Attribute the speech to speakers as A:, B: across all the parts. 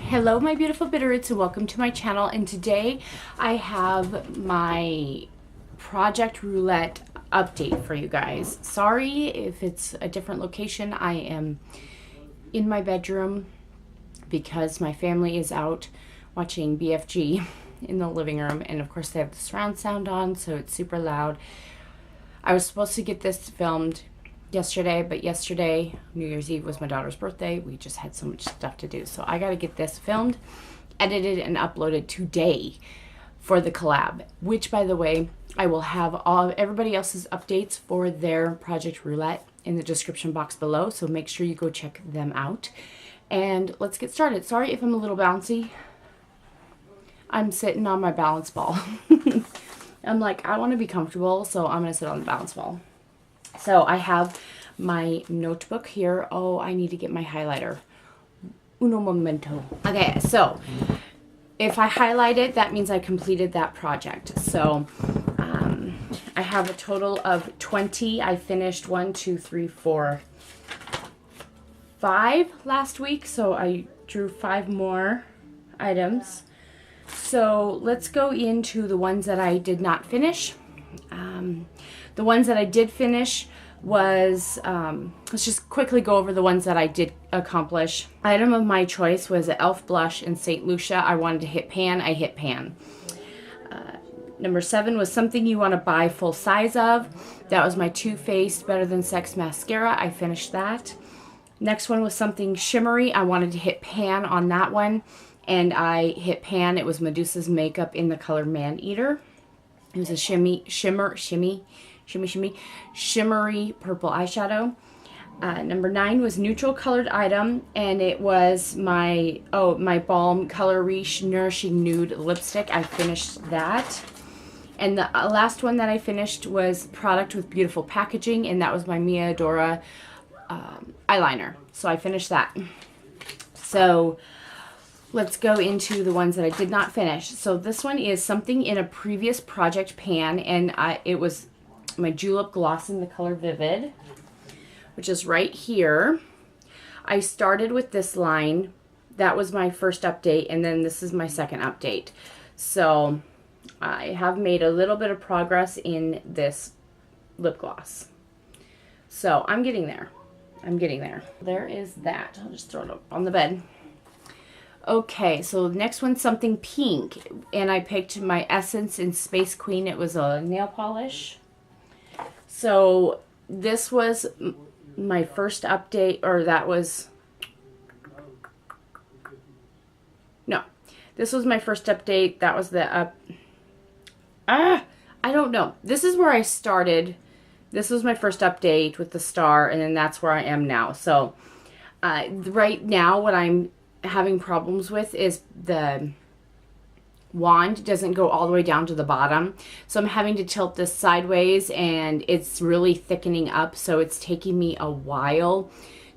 A: Hello my beautiful Bitterroots and welcome to my channel, and today I have my Project Roulette update for you guys. Sorry if it's a different location. I am in my bedroom because my family is out watching BFG in the living room, and of course they have the surround sound on, so it's super loud. I was supposed to get this filmed yesterday, but yesterday, New Year's Eve, was my daughter's birthday. We just had so much stuff to do, so I got to get this filmed, edited, and uploaded today for the collab, which, by the way, I will have all everybody else's updates for their Project Roulette in the description box below, so make sure you go check them out. And let's get started. Sorry if I'm a little bouncy. I'm sitting on my balance ball. I'm like, I want to be comfortable, so I'm going to sit on the balance ball. So I have my notebook here. Oh, I need to get my highlighter. Uno momento. Okay, so if I highlight it, that means I completed that project. So I have a total of 20. I finished 1, 2, 3, 4, 5 last week. So I drew 5 more items. So let's go into the ones that I did not finish. The ones that I did finish was, let's just quickly go over the ones that I did accomplish. Item of my choice was an e.l.f. blush in St. Lucia. I wanted to hit pan. I hit pan. Number 7 was something you want to buy full size of. That was my Too Faced Better Than Sex mascara. I finished that. Next one was something shimmery. I wanted to hit pan on that one, and I hit pan. It was Medusa's makeup in the color Man Eater. It was a shimmery purple eyeshadow. Number 9 was neutral colored item, and it was my Balm Color Riche Nourishing Nude lipstick. I finished that. And the last one that I finished was product with beautiful packaging, and that was my Mia Adora eyeliner. So I finished that. So let's go into the ones that I did not finish. So this one is something in a previous project pan, and it was my Julep Gloss in the color Vivid, which is right here. I started with this line. That was my first update, and then this is my second update. So I have made a little bit of progress in this lip gloss. So I'm getting there. I'm getting there. There is that. I'll just throw it up on the bed. Okay, so the next one's something pink, and I picked my Essence in Space Queen. It was a nail polish. So this was my first update, or that was, no, this was my first update. That was the I don't know. This is where I started. This was my first update with the star, and then that's where I am now. So right now what I'm having problems with is the wand doesn't go all the way down to the bottom, so I'm having to tilt this sideways, and it's really thickening up, so it's taking me a while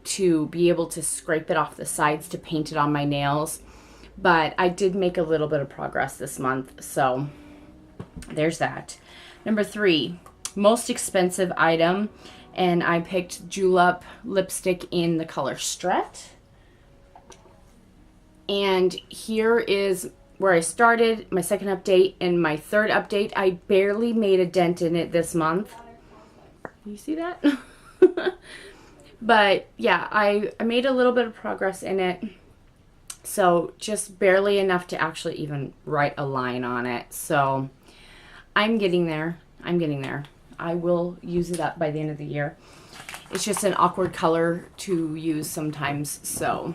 A: to be able to scrape it off the sides to paint it on my nails. But I did make a little bit of progress this month, so there's that. Number 3, most expensive item, and I picked Julep lipstick in the color Stret. And here is where I started, my second update, and my third update. I barely made a dent in it this month. You see that? But yeah, I made a little bit of progress in it. So just barely enough to actually even write a line on it. So I'm getting there. I'm getting there. I will use it up by the end of the year. It's just an awkward color to use sometimes, so.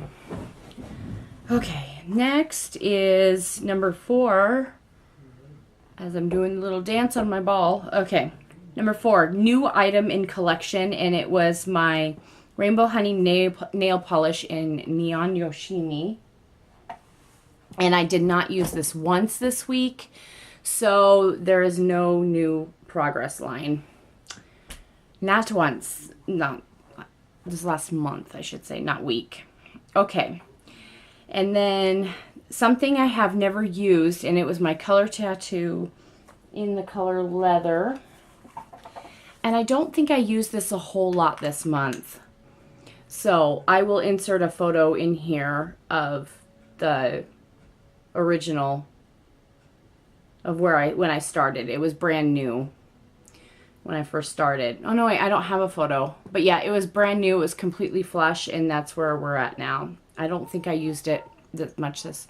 A: Okay, next is number 4, as I'm doing a little dance on my ball. Okay, number 4, new item in collection, and it was my Rainbow Honey nail polish in Neon Yoshimi. And I did not use this once this week, so there is no new progress line. Not once, no, this last month, I should say, not week. Okay. And then something I have never used, and it was my color tattoo in the color Leather. And I don't think I used this a whole lot this month. So I will insert a photo in here of the original of when I started. It was brand new when I first started. Oh no, wait, I don't have a photo. But yeah, it was brand new. It was completely flush, and that's where we're at now. I don't think I used it that much this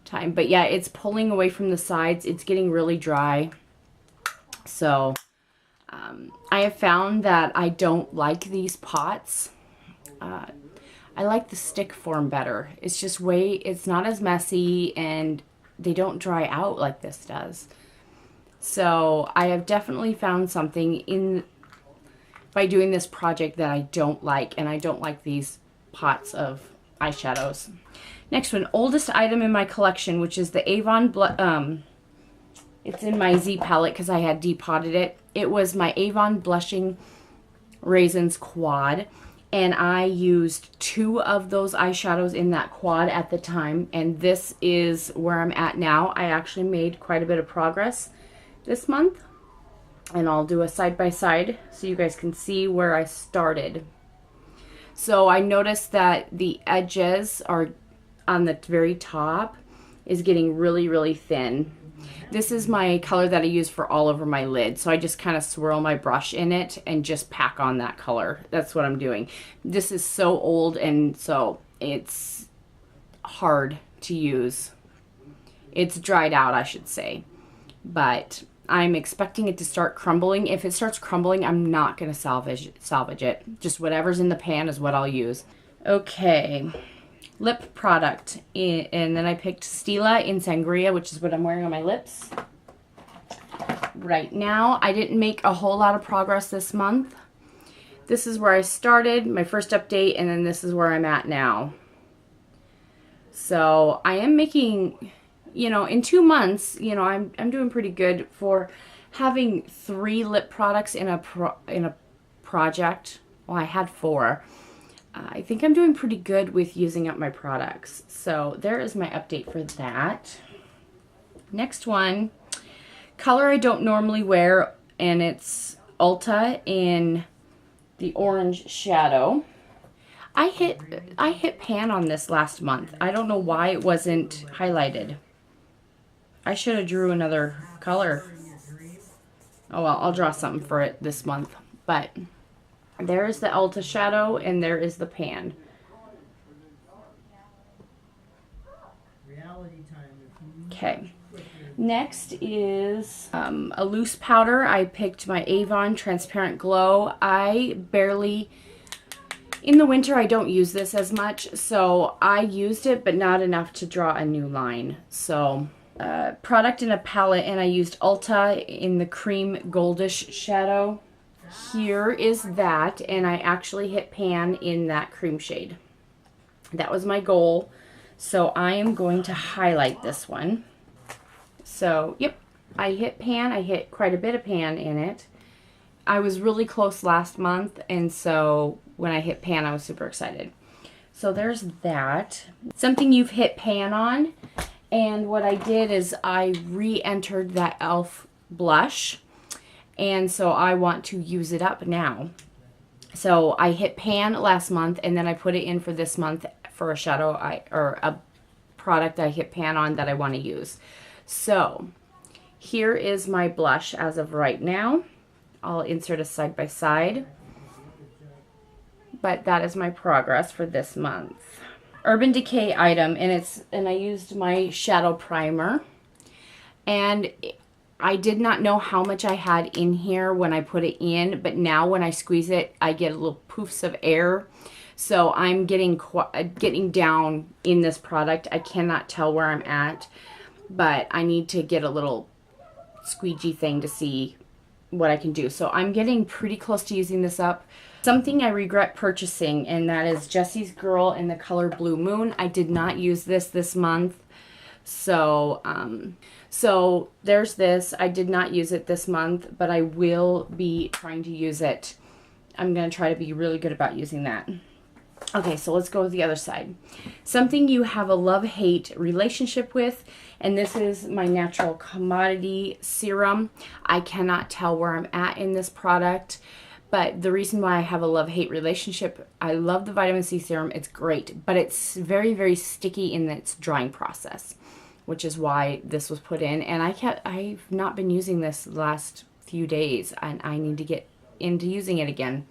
A: time. But yeah, it's pulling away from the sides. It's getting really dry. So I have found that I don't like these pots. I like the stick form better. It's just it's not as messy, and they don't dry out like this does. So I have definitely found something by doing this project that I don't like, and I don't like these pots of eyeshadows. Next one, oldest item in my collection, which is the Avon, it's in my Z palette because I had depotted it. It was my Avon Blushing Raisins Quad, and I used 2 of those eyeshadows in that quad at the time, and this is where I'm at now. I actually made quite a bit of progress this month, and I'll do a side-by-side so you guys can see where I started. So I noticed that the edges are on the very top is getting really, really thin. This is my color that I use for all over my lid. So I just kind of swirl my brush in it and just pack on that color. That's what I'm doing. This is so old, and so it's hard to use. It's dried out, I should say. But I'm expecting it to start crumbling. If it starts crumbling, I'm not going to salvage it. Just whatever's in the pan is what I'll use. Okay. Lip product, and then I picked Stila in Sangria, which is what I'm wearing on my lips right now. I didn't make a whole lot of progress this month. This is where I started, my first update, and then this is where I'm at now. So I am making, you know, in 2 months, you know, I'm doing pretty good for having 3 lip products in a project. Well, I had 4. I think I'm doing pretty good with using up my products. So there is my update for that. Next one, color I don't normally wear, and it's Ulta in the orange shadow. I hit pan on this last month. I don't know why it wasn't highlighted. I should have drew another color. Oh well, I'll draw something for it this month. But there is the Ulta shadow, and there is the pan. Okay. Next is a loose powder. I picked my Avon Transparent Glow. In the winter, I don't use this as much, so I used it, but not enough to draw a new line. So, product in a palette, and I used Ulta in the cream goldish shadow. Here is that, and I actually hit pan in that cream shade. That was my goal. So I am going to highlight this one. So, yep, I hit pan. I hit quite a bit of pan in it. I was really close last month, and so when I hit pan, I was super excited. So there's that. Something you've hit pan on, and what I did is I re-entered that e.l.f. blush. And so I want to use it up now. So I hit pan last month, and then I put it in for this month for a shadow or a product I hit pan on that I want to use. So here is my blush as of right now. I'll insert a side by side. But that is my progress for this month. Urban Decay item, and I used my shadow primer, and I did not know how much I had in here when I put it in, but now when I squeeze it, I get little poofs of air. So I'm getting down in this product. I cannot tell where I'm at, but I need to get a little squeegee thing to see what I can do. So I'm getting pretty close to using this up. Something I regret purchasing, and that is Jessie's Girl in the color Blue Moon. I did not use this month. So, so there's this. I did not use it this month, but I will be trying to use it. I'm going to try to be really good about using that. Okay, so let's go with the other side. Something you have a love-hate relationship with, and this is my Natural Commodity Serum. I cannot tell where I'm at in this product, But the reason why I have a love-hate relationship, I love the vitamin C serum. It's great, but it's very, very sticky in its drying process, which is why this was put in. And I've not been using this the last few days, and I need to get into using it again.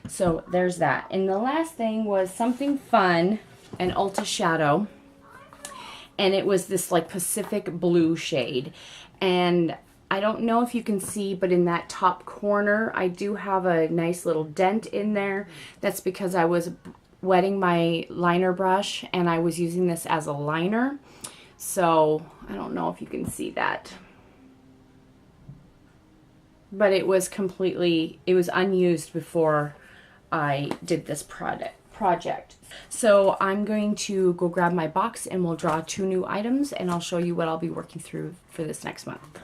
A: So there's that. And the last thing was something fun, an Ulta Shadow. And it was this like Pacific blue shade. And I don't know if you can see, but in that top corner, I do have a nice little dent in there. That's because I was wetting my liner brush and I was using this as a liner. So I don't know if you can see that. But it was unused before I did this project. So I'm going to go grab my box and we'll draw 2 new items and I'll show you what I'll be working through for this next month.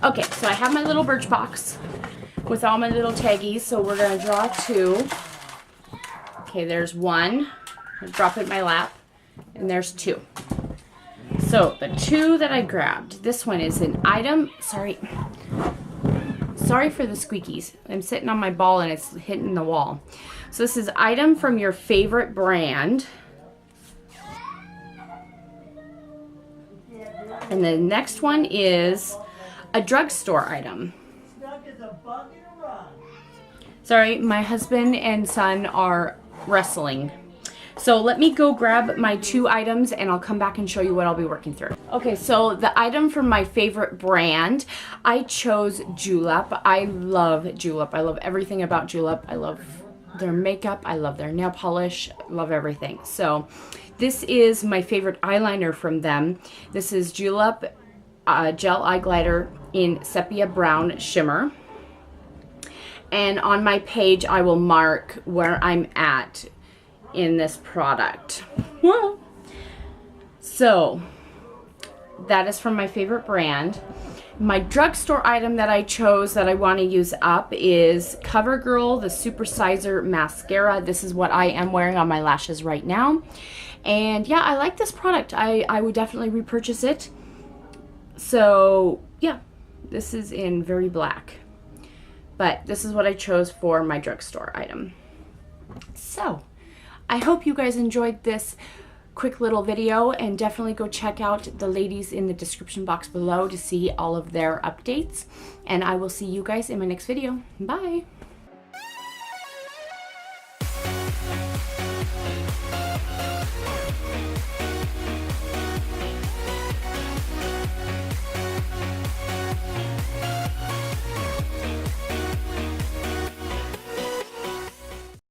A: Okay, so I have my little birch box with all my little taggies, so we're going to draw 2. Okay, there's 1. I'll drop it in my lap, and there's 2. So the 2 that I grabbed, this one is an item, sorry for the squeakies. I'm sitting on my ball and it's hitting the wall. So this is item from your favorite brand. And the next one is a drugstore item. Sorry, my husband and son are wrestling. So let me go grab my 2 items and I'll come back and show you what I'll be working through. Okay, so the item from my favorite brand, I chose Julep. I love Julep. I love everything about Julep. I love their makeup. I love their nail polish. Love everything. So this is my favorite eyeliner from them. This is Julep Gel Eye Glider in Sepia Brown Shimmer. And on my page, I will mark where I'm at in this product. So that is from my favorite brand. My drugstore item that I chose that I want to use up is CoverGirl, the Supersizer Mascara. This is what I am wearing on my lashes right now. And yeah, I like this product. I would definitely repurchase it. So yeah, this is in very black. But this is what I chose for my drugstore item. So I hope you guys enjoyed this quick little video, and definitely go check out the ladies in the description box below to see all of their updates. And I will see you guys in my next video. Bye!